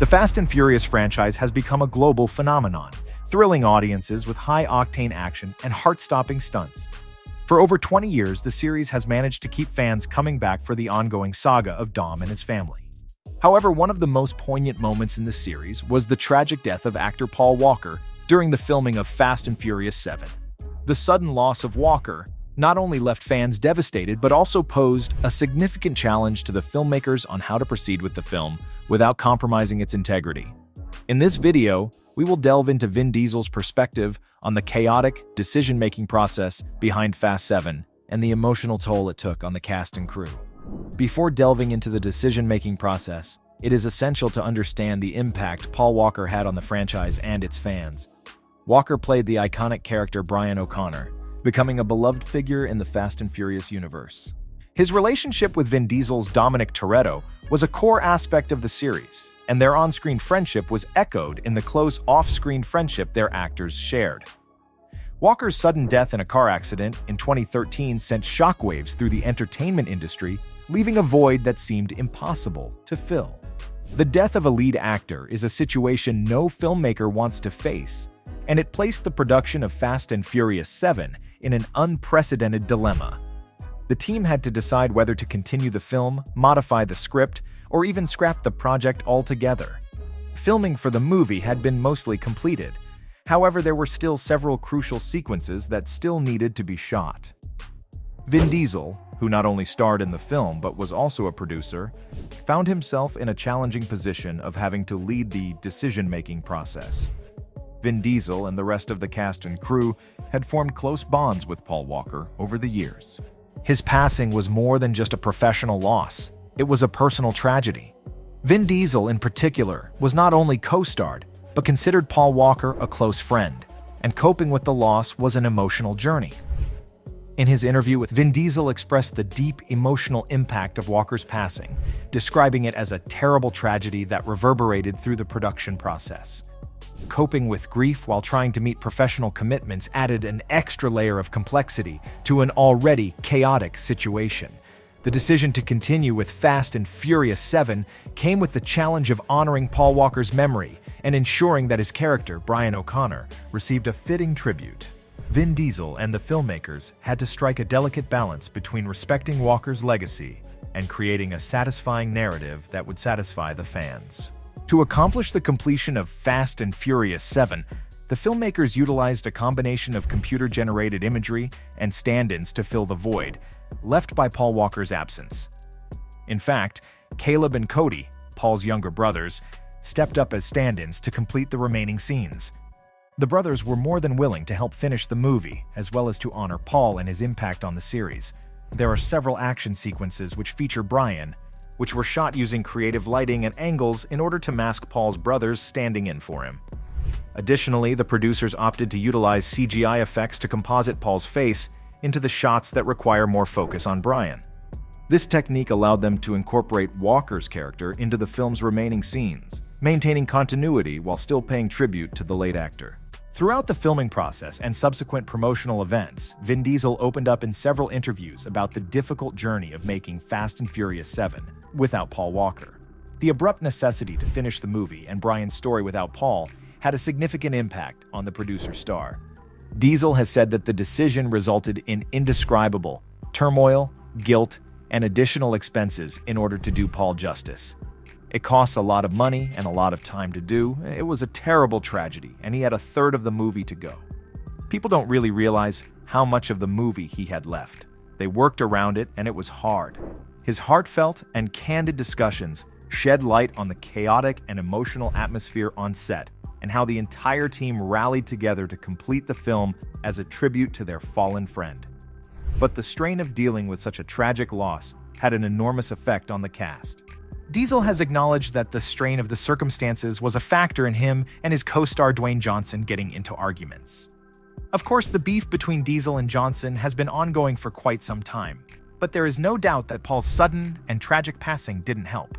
The Fast and Furious franchise has become a global phenomenon, thrilling audiences with high-octane action and heart-stopping stunts. For over 20 years, the series has managed to keep fans coming back for the ongoing saga of Dom and his family. However, one of the most poignant moments in the series was the tragic death of actor Paul Walker during the filming of Fast and Furious 7. The sudden loss of Walker not only left fans devastated but also posed a significant challenge to the filmmakers on how to proceed with the film without compromising its integrity. In this video, we will delve into Vin Diesel's perspective on the chaotic decision-making process behind Fast 7 and the emotional toll it took on the cast and crew. Before delving into the decision-making process, it is essential to understand the impact Paul Walker had on the franchise and its fans. Walker played the iconic character Brian O'Connor, becoming a beloved figure in the Fast and Furious universe. His relationship with Vin Diesel's Dominic Toretto was a core aspect of the series, and their on-screen friendship was echoed in the close off-screen friendship their actors shared. Walker's sudden death in a car accident in 2013 sent shockwaves through the entertainment industry, leaving a void that seemed impossible to fill. The death of a lead actor is a situation no filmmaker wants to face, and it placed the production of Fast and Furious 7 in an unprecedented dilemma. The team had to decide whether to continue the film, modify the script, or even scrap the project altogether. Filming for the movie had been mostly completed. However, there were still several crucial sequences that still needed to be shot. Vin Diesel, who not only starred in the film but was also a producer, found himself in a challenging position of having to lead the decision-making process. Vin Diesel and the rest of the cast and crew had formed close bonds with Paul Walker over the years. His passing was more than just a professional loss. It was a personal tragedy. Vin Diesel, in particular, was not only co-starred, but considered Paul Walker a close friend, and coping with the loss was an emotional journey. In his interview with Vin Diesel expressed the deep emotional impact of Walker's passing, describing it as a terrible tragedy that reverberated through the production process. Coping with grief while trying to meet professional commitments added an extra layer of complexity to an already chaotic situation. The decision to continue with Fast and Furious 7 came with the challenge of honoring Paul Walker's memory and ensuring that his character, Brian O'Connor, received a fitting tribute. Vin Diesel and the filmmakers had to strike a delicate balance between respecting Walker's legacy and creating a satisfying narrative that would satisfy the fans. To accomplish the completion of Fast and Furious 7, the filmmakers utilized a combination of computer-generated imagery and stand-ins to fill the void left by Paul Walker's absence. In fact, Caleb and Cody, Paul's younger brothers, stepped up as stand-ins to complete the remaining scenes. The brothers were more than willing to help finish the movie, as well as to honor Paul and his impact on the series. There are several action sequences which feature Brian, which were shot using creative lighting and angles in order to mask Paul's brothers standing in for him. Additionally, the producers opted to utilize CGI effects to composite Paul's face into the shots that require more focus on Brian. This technique allowed them to incorporate Walker's character into the film's remaining scenes, maintaining continuity while still paying tribute to the late actor. Throughout the filming process and subsequent promotional events, Vin Diesel opened up in several interviews about the difficult journey of making Fast and Furious 7 without Paul Walker. The abrupt necessity to finish the movie and Brian's story without Paul had a significant impact on the producer's star. Diesel has said that the decision resulted in indescribable turmoil, guilt, and additional expenses in order to do Paul justice. It costs a lot of money and a lot of time to do. It was a terrible tragedy, and he had a third of the movie to go. People don't really realize how much of the movie he had left. They worked around it, and it was hard. His heartfelt and candid discussions shed light on the chaotic and emotional atmosphere on set, and how the entire team rallied together to complete the film as a tribute to their fallen friend. But the strain of dealing with such a tragic loss had an enormous effect on the cast. Diesel has acknowledged that the strain of the circumstances was a factor in him and his co-star Dwayne Johnson getting into arguments. Of course, the beef between Diesel and Johnson has been ongoing for quite some time, but there is no doubt that Paul's sudden and tragic passing didn't help.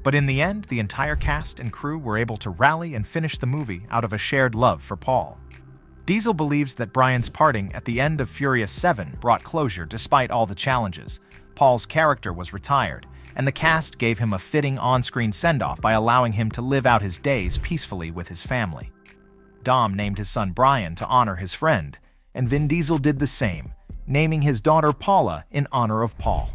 But in the end, the entire cast and crew were able to rally and finish the movie out of a shared love for Paul. Diesel believes that Brian's parting at the end of Furious 7 brought closure despite all the challenges. Paul's character was retired, and the cast gave him a fitting on-screen send-off by allowing him to live out his days peacefully with his family. Dom named his son Brian to honor his friend, and Vin Diesel did the same, naming his daughter Paula in honor of Paul.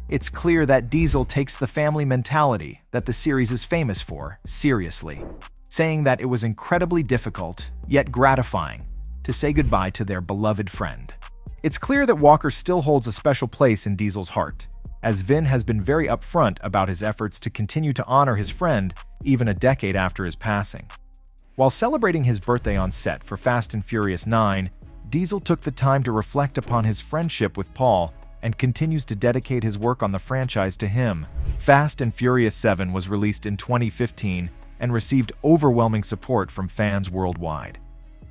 It's clear that Diesel takes the family mentality that the series is famous for seriously, saying that it was incredibly difficult, yet gratifying, to say goodbye to their beloved friend. It's clear that Walker still holds a special place in Diesel's heart, as Vin has been very upfront about his efforts to continue to honor his friend even a decade after his passing. While celebrating his birthday on set for Fast and Furious 9, Diesel took the time to reflect upon his friendship with Paul and continues to dedicate his work on the franchise to him. Fast and Furious 7 was released in 2015 and received overwhelming support from fans worldwide.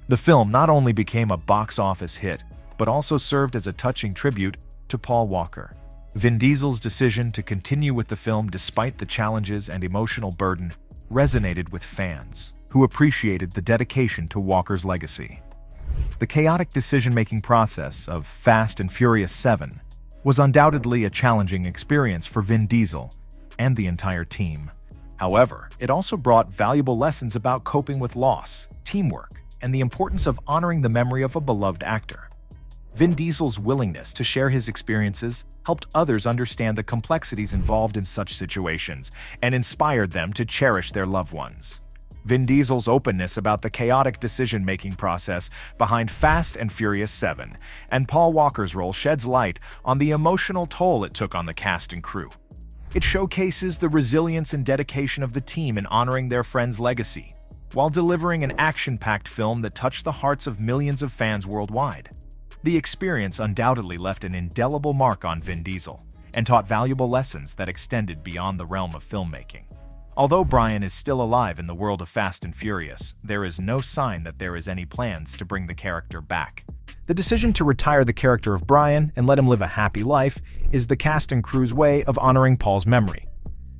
The film not only became a box office hit, but also served as a touching tribute to Paul Walker. Vin Diesel's decision to continue with the film despite the challenges and emotional burden resonated with fans, who appreciated the dedication to Walker's legacy. The chaotic decision-making process of Fast and Furious 7 was undoubtedly a challenging experience for Vin Diesel and the entire team. However, it also brought valuable lessons about coping with loss, teamwork, and the importance of honoring the memory of a beloved actor. Vin Diesel's willingness to share his experiences helped others understand the complexities involved in such situations and inspired them to cherish their loved ones. Vin Diesel's openness about the chaotic decision-making process behind Fast and Furious 7 and Paul Walker's role sheds light on the emotional toll it took on the cast and crew. It showcases the resilience and dedication of the team in honoring their friend's legacy, while delivering an action-packed film that touched the hearts of millions of fans worldwide. The experience undoubtedly left an indelible mark on Vin Diesel and taught valuable lessons that extended beyond the realm of filmmaking. Although Brian is still alive in the world of Fast and Furious, there is no sign that there is any plans to bring the character back. The decision to retire the character of Brian and let him live a happy life is the cast and crew's way of honoring Paul's memory.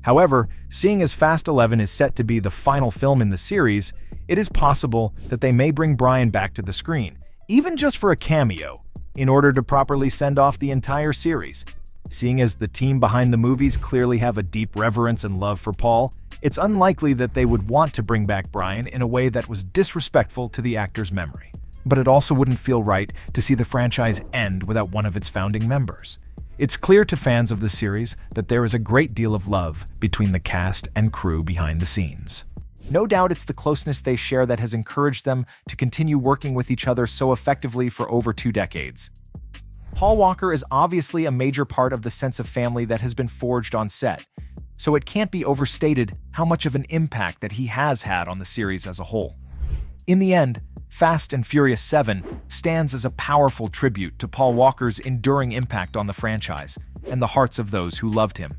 However, seeing as Fast 11 is set to be the final film in the series, it is possible that they may bring Brian back to the screen, even just for a cameo, in order to properly send off the entire series. Seeing as the team behind the movies clearly have a deep reverence and love for Paul, it's unlikely that they would want to bring back Brian in a way that was disrespectful to the actor's memory. But it also wouldn't feel right to see the franchise end without one of its founding members. It's clear to fans of the series that there is a great deal of love between the cast and crew behind the scenes. No doubt it's the closeness they share that has encouraged them to continue working with each other so effectively for over 2 decades. Paul Walker is obviously a major part of the sense of family that has been forged on set, so it can't be overstated how much of an impact that he has had on the series as a whole. In the end, Fast and Furious 7 stands as a powerful tribute to Paul Walker's enduring impact on the franchise and the hearts of those who loved him.